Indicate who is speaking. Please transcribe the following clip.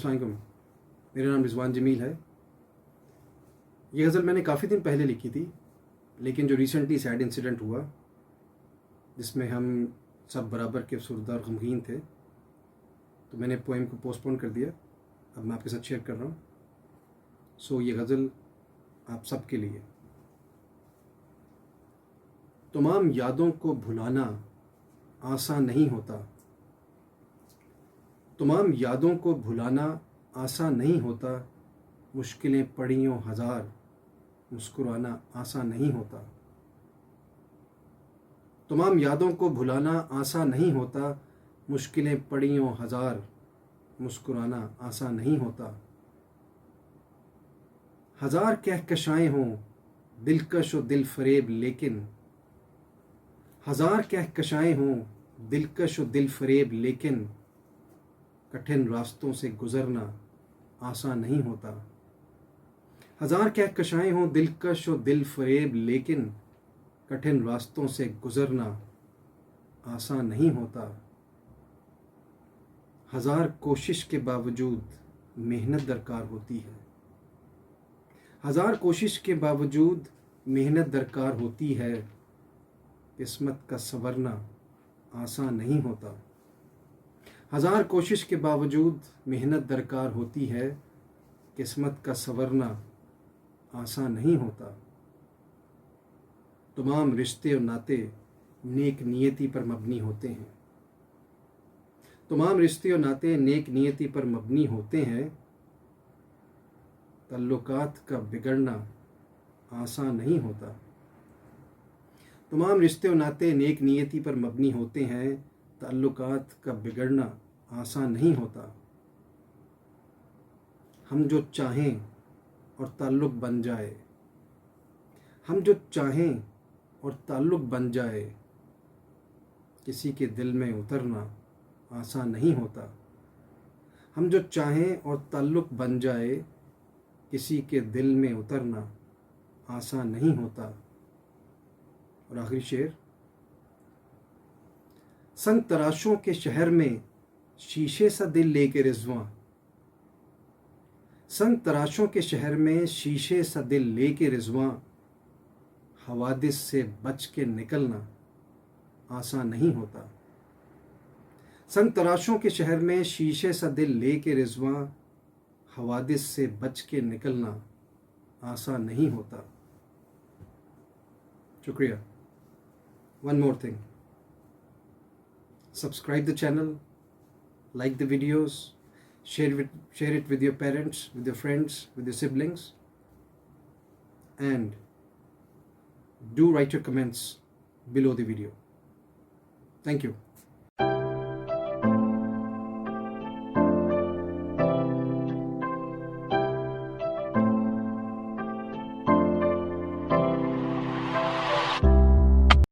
Speaker 1: अस्सलाम वालेकुम। मेरा नाम रिजवान जमील है। ये गज़ल मैंने काफ़ी दिन पहले लिखी थी, लेकिन जो रिसेंटली सैड इंसिडेंट हुआ जिसमें हम सब बराबर के अफसरदा और गमगीन थे, तो मैंने पोएम को पोस्टपोन कर दिया। अब मैं आपके साथ शेयर कर रहा हूँ। सो ये गज़ल आप सब के लिए। तमाम यादों को भुलाना आसान नहीं होता, तमाम यादों को भुलाना आसान नहीं होता, मुश्किलें पड़ियों हज़ार, मुस्कुराना आसान नहीं होता। तमाम यादों को भुलाना आसान नहीं होता, मुश्किलें पड़ियों हज़ार, मुस्कुराना आसान नहीं होता। हज़ार कहकशाएं हों दिलकश व दिल फरेब, लेकिन हज़ार कहकशाएं हों दिलकश व दिल फरेब, लेकिन कठिन रास्तों से गुज़रना आसान नहीं होता। हज़ार कहकशाएं हों दिलकश व दिल फरेब, लेकिन कठिन रास्तों से गुज़रना आसान नहीं होता। हज़ार कोशिश के बावजूद मेहनत दरकार होती है, हज़ार कोशिश के बावजूद मेहनत दरकार होती है, किस्मत का संवरना आसान नहीं होता। हज़ार कोशिश के बावजूद मेहनत दरकार होती है, किस्मत का संवरना आसान नहीं होता। तमाम रिश्ते और नाते नेक नियति पर मबनी होते हैं, तमाम रिश्ते और नाते नेक नियति पर मबनी होते हैं, ताल्लुकात का बिगड़ना आसान नहीं होता। तमाम रिश्ते और नाते नेक नियति पर मबनी होते हैं, ताल्लुकात का बिगड़ना आसान नहीं होता। हम जो चाहें और ताल्लुक़ बन जाए, हम जो चाहें और ताल्लुक़ बन जाए, किसी के दिल में उतरना आसान नहीं होता। हम जो चाहें और ताल्लुक़ बन जाए, किसी के दिल में उतरना आसान नहीं होता। और आखिरी शेर। संग तराशों के शहर में शीशे सा दिल लेके रिज़वां, संग तराशों के शहर में शीशे सा दिल लेके रिज़वां, हवादिस से बच के निकलना आसान नहीं होता। संग तराशों के शहर में शीशे सा दिल लेके रिज़वां, हवादिस से बच के निकलना आसान नहीं होता। शुक्रिया। One more thing, subscribe the channel, like the videos, share it with your parents, with your friends, with your siblings, and do write your comments below the video. Thank you.